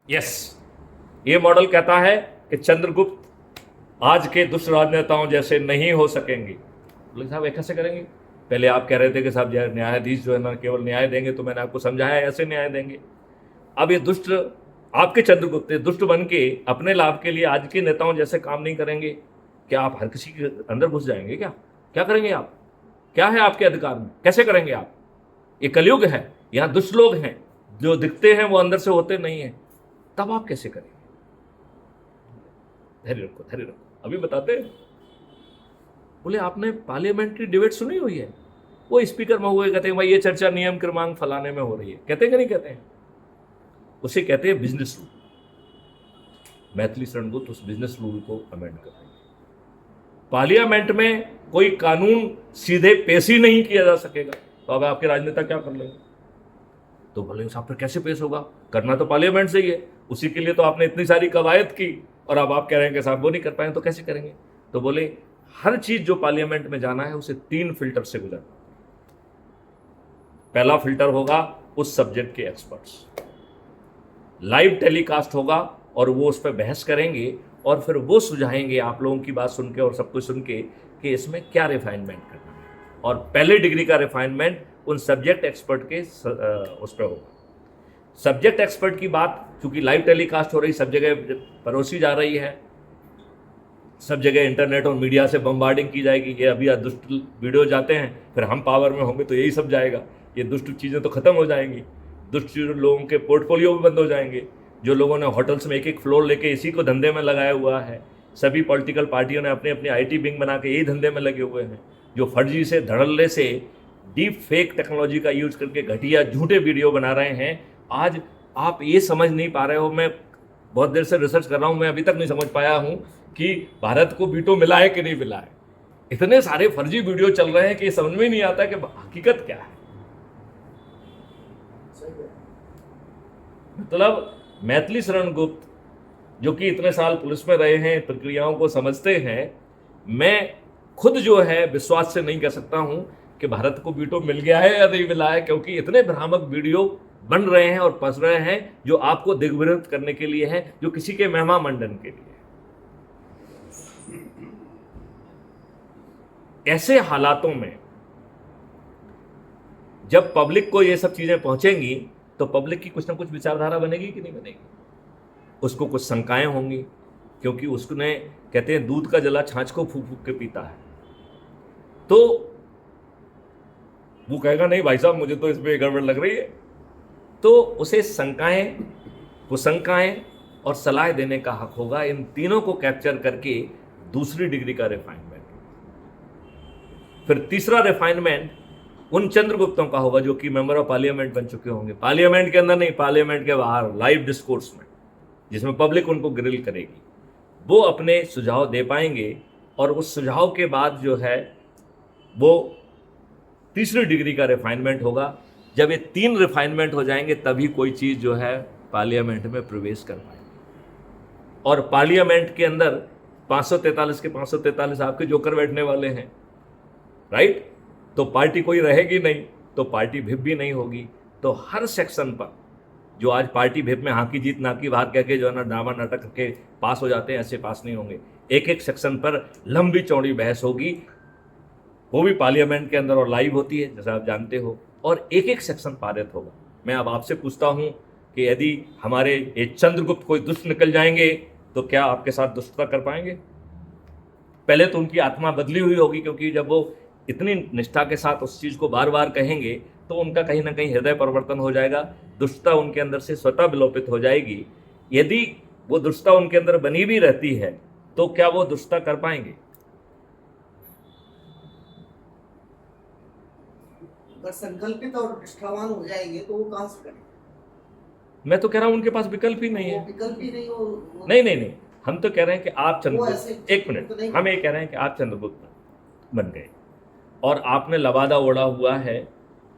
Yes, ये model कहता है कि चंद्रगुप्त आज के दुष्ट राजनेताओं जैसे नहीं हो सकेंगे। बोले साहब ये कैसे करेंगे? पहले आप कह रहे थे कि साहब न्यायाधीश जो है ना केवल न्याय देंगे, तो मैंने आपको समझाया ऐसे न्याय देंगे। अब ये दुष्ट आपके चंद्रगुप्त दुष्ट बन के अपने लाभ के लिए आज के नेताओं जैसे काम नहीं करेंगे। क्या आप हर किसी के अंदर घुस जाएंगे? क्या क्या करेंगे आप? क्या है आपके अधिकार में? कैसे करेंगे आप? ये कलयुग है, यहाँ दुष्ट लोग हैं, जो दिखते हैं वो अंदर से होते नहीं हैं। तब आप कैसे करेंगे? धैर्य रखो, धैर्य रखो, अभी बताते हैं। बोले आपने पार्लियामेंट्री डिबेट सुनी हुई है? वो स्पीकर में हुए कहते हैं भाई ये चर्चा नियम क्रमांक फलाने में हो रही है, कहते हैं कि नहीं कहते हैं? उसे कहते हैं बिजनेस रूल। मैथिली शरणगुप्त उस बिजनेस रूल को अमेंड कर रही है। पार्लियामेंट में कोई कानून सीधे पेश ही नहीं किया जा सकेगा, तो अब आपके राजनेता क्या कर लेंगे? तो बोले साहब फिर कैसे पेश होगा? करना तो पार्लियामेंट से ही है, उसी के लिए तो आपने इतनी सारी कवायद की, और अब आप कह रहे हैं कि साहब वो नहीं कर पाए तो कैसे करेंगे? तो बोले हर चीज जो पार्लियामेंट में जाना है उसे 3 फिल्टर से गुजरना। पहला फिल्टर होगा उस सब्जेक्ट के एक्सपर्ट्स, लाइव टेलीकास्ट होगा और वो उस पर बहस करेंगे और फिर वो सुझाएंगे आप लोगों की बात सुन के और सब कुछ सुन के कि इसमें क्या रिफाइनमेंट करना है। और पहले डिग्री का रिफाइनमेंट उन सब्जेक्ट एक्सपर्ट के उस पर होगा। सब्जेक्ट एक्सपर्ट की बात चूंकि लाइव टेलीकास्ट हो रही, सब जगह परोसी जा रही है, सब जगह इंटरनेट और मीडिया से बम्बार्डिंग की जाएगी। ये अभी दुष्ट वीडियो जाते हैं, फिर हम पावर में होंगे तो यही सब जाएगा। ये दुष्ट चीज़ें तो खत्म हो जाएंगी, दुष्ट लोगों के पोर्टफोलियो भी बंद हो जाएंगे। जो लोगों ने होटल्स में एक एक फ्लोर लेके इसी को धंधे में लगाया हुआ है, सभी पॉलिटिकल पार्टियों ने अपने अपने IT विंग बना के यही धंधे में लगे हुए हैं। जो फर्जी से धड़ल्ले से डीप फेक टेक्नोलॉजी का यूज करके घटिया झूठे वीडियो बना रहे हैं, आज आप ये समझ नहीं पा रहे हो। मैं बहुत देर से रिसर्च कर रहा हूँ, मैं अभी तक नहीं समझ पाया हूँ कि भारत को वीटो मिला है कि नहीं मिला है। इतने सारे फर्जी वीडियो चल रहे हैं कि समझ में नहीं आता कि हकीकत क्या है। मतलब मैथिली शरणगुप्त जो कि इतने साल पुलिस में रहे हैं, प्रक्रियाओं को समझते हैं, मैं खुद जो है विश्वास से नहीं कह सकता हूं कि भारत को वीटो मिल गया है या नहीं मिला है, क्योंकि इतने भ्रामक वीडियो बन रहे हैं और पस रहे हैं जो आपको दिग्भ्रमित करने के लिए है, जो किसी के महिमा मंडन के लिए। ऐसे हालातों में जब पब्लिक को ये सब चीजें पहुंचेंगी तो पब्लिक की कुछ ना कुछ विचारधारा बनेगी कि नहीं बनेगी? उसको कुछ शंकाएं होंगी, क्योंकि उसने कहते हैं दूध का जला छाछ को फूक फूक के पीता है। तो वो कहेगा नहीं भाई साहब मुझे तो इसमें गड़बड़ लग रही है, तो उसे शंकाएं, कुशंकाएं और सलाह देने का हक होगा। इन तीनों को कैप्चर करके दूसरी डिग्री का रिफाइनमेंट। फिर तीसरा रिफाइनमेंट उन चंद्रगुप्तों का होगा जो कि मेंबर ऑफ पार्लियामेंट बन चुके होंगे, पार्लियामेंट के अंदर नहीं, पार्लियामेंट के बाहर लाइव डिस्कोर्स में, जिसमें पब्लिक उनको ग्रिल करेगी। वो अपने सुझाव दे पाएंगे और उस सुझाव के बाद जो है वो तीसरी डिग्री का रिफाइनमेंट होगा। जब ये 3 रिफाइनमेंट हो जाएंगे तभी कोई चीज़ जो है पार्लियामेंट में प्रवेश कर पाएगी। और पार्लियामेंट के अंदर 543 के 543 आपके जोकर बैठने वाले हैं, राइट? तो पार्टी कोई रहेगी नहीं, तो पार्टी भिप भी नहीं होगी। तो हर सेक्शन पर जो आज पार्टी भिप में हाँ की जीत ना की बात कह के जो है ना ड्रामा नाटक करके पास हो जाते हैं, ऐसे पास नहीं होंगे। एक एक सेक्शन पर लंबी चौड़ी बहस होगी, वो भी पार्लियामेंट के अंदर और लाइव होती है जैसा आप जानते हो, और एक एक सेक्शन पारित होगा। मैं अब आपसे पूछता हूं कि यदि हमारे ये चंद्रगुप्त कोई दुष्ट निकल जाएंगे तो क्या आपके साथ दुष्टता कर पाएंगे? पहले तो उनकी आत्मा बदली हुई होगी, क्योंकि जब वो इतनी निष्ठा के साथ उस चीज़ को बार बार कहेंगे तो उनका कहीं ना कहीं हृदय परिवर्तन हो जाएगा, दुष्टता उनके अंदर से स्वतः विलोपित हो जाएगी। यदि वो दुष्टता उनके अंदर बनी भी रहती है तो क्या वो दुष्टता कर पाएंगे? अगर संकल्पित और निष्ठावान हो जाएंगे तो वो कहां से करेंगे? मैं तो कह रहा हूं उनके पास विकल्प ही नहीं है। विकल्प ही नहीं हो। नहीं, हम तो कह रहे हैं कि आप चंद्रगुप्त, एक तो मिनट, हम ये कह रहे हैं कि आप चंद्रगुप्त बन गए और आपने लबादा ओढ़ा हुआ है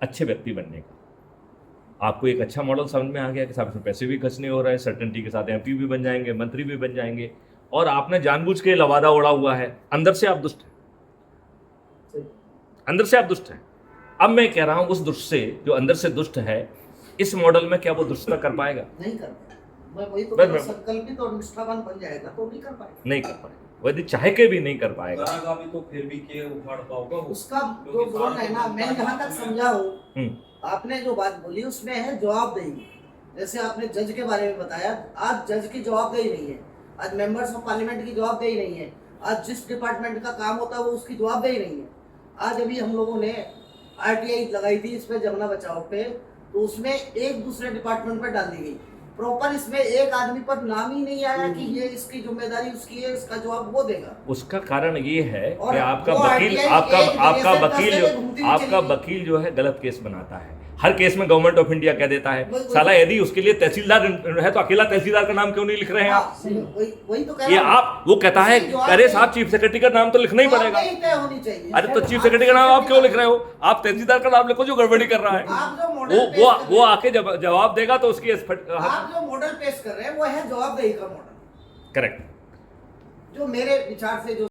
अच्छे व्यक्ति बनने का। आपको एक अच्छा मॉडल समझ में आ गया कि साहब इसमें पैसे भी खर्च नहीं हो रहे हैं, सर्टेनिटी के साथ MP भी बन जाएंगे, मंत्री भी बन जाएंगे, और आपने जानबूझ के लबादा ओढ़ा हुआ है। अंदर से आप दुष्ट हैं, अंदर से आप दुष्ट हैं। अब मैं कह रहा हूं उस दुष्ट से, जो अंदर से दुष्ट है, इस मॉडल में क्या वो दुष्टता कर पाएगा? नहीं कर पाएगा। मैं वही तो बस- कह रहा हूं, संकल्पित और निष्ठावान बन जाएगा तो नहीं कर पाएगा। नहीं कर पाएगा, वो यदि चाह के भी नहीं कर पाएगा। करागामी तो फिर भी के उखाड़ पाओगा वो। उसका जो क्योंकि बोल सारा है तो ना, मैं जनता जहाँ तक में- समझा हूँ, हम्म, आपने जो बात बोली उसमें है जवाबदेही। जैसे आपने जज के बारे में बताया, आज जज की जवाबदेही नहीं है, आज मेंबर्स ऑफ पार्लियामेंट की जवाबदेही नहीं है, आज जिस डिपार्टमेंट का काम होता है वो उसकी जवाबदेही नहीं है। आज अभी हम लोगों ने आरटीआई लगाई थी इस पे, जमुना बचाओ पे, तो उसमें एक दूसरे डिपार्टमेंट पर डाल दी गई। प्रॉपर इसमें एक आदमी पर नाम ही नहीं आया कि ये इसकी जिम्मेदारी उसकी है, इसका जवाब वो देगा। उसका कारण ये है और कि आपका वो वकील RTI आपका एक आपका जगह से वकील दस जो जगह घूमती हुई आपका चली गई। वकील जो है गलत केस बनाता है। हर केस में गवर्नमेंट ऑफ इंडिया कह देता है, वही- साला यदि उसके लिए तहसीलदार है तो अकेला तहसीलदार का नाम क्यों नहीं लिख रहे हैं आप? हाँ, वही तो कह ये रहा हूं। आप वो कहता है उसकी जवाब अरे नहीं- साहब चीफ सेक्रेटरी का नाम तो लिखना ही पड़ेगा। जवाबदेही तय होनी चाहिए। अरे तो चीफ सेक्रेटरी का नाम आप क्यों लिख रहे हो? आप तहसीलदार का नाम लिखो जो गड़बड़ी कर रहा है। आप जो वो मॉडल पेश वो कर रहे वो हैं- आके जवाब देगा तो उसकी आप जो मॉडल पेश कर रहे हैं वो है जवाबदेही का मॉडल, करेक्ट। जो मेरे विचार से जो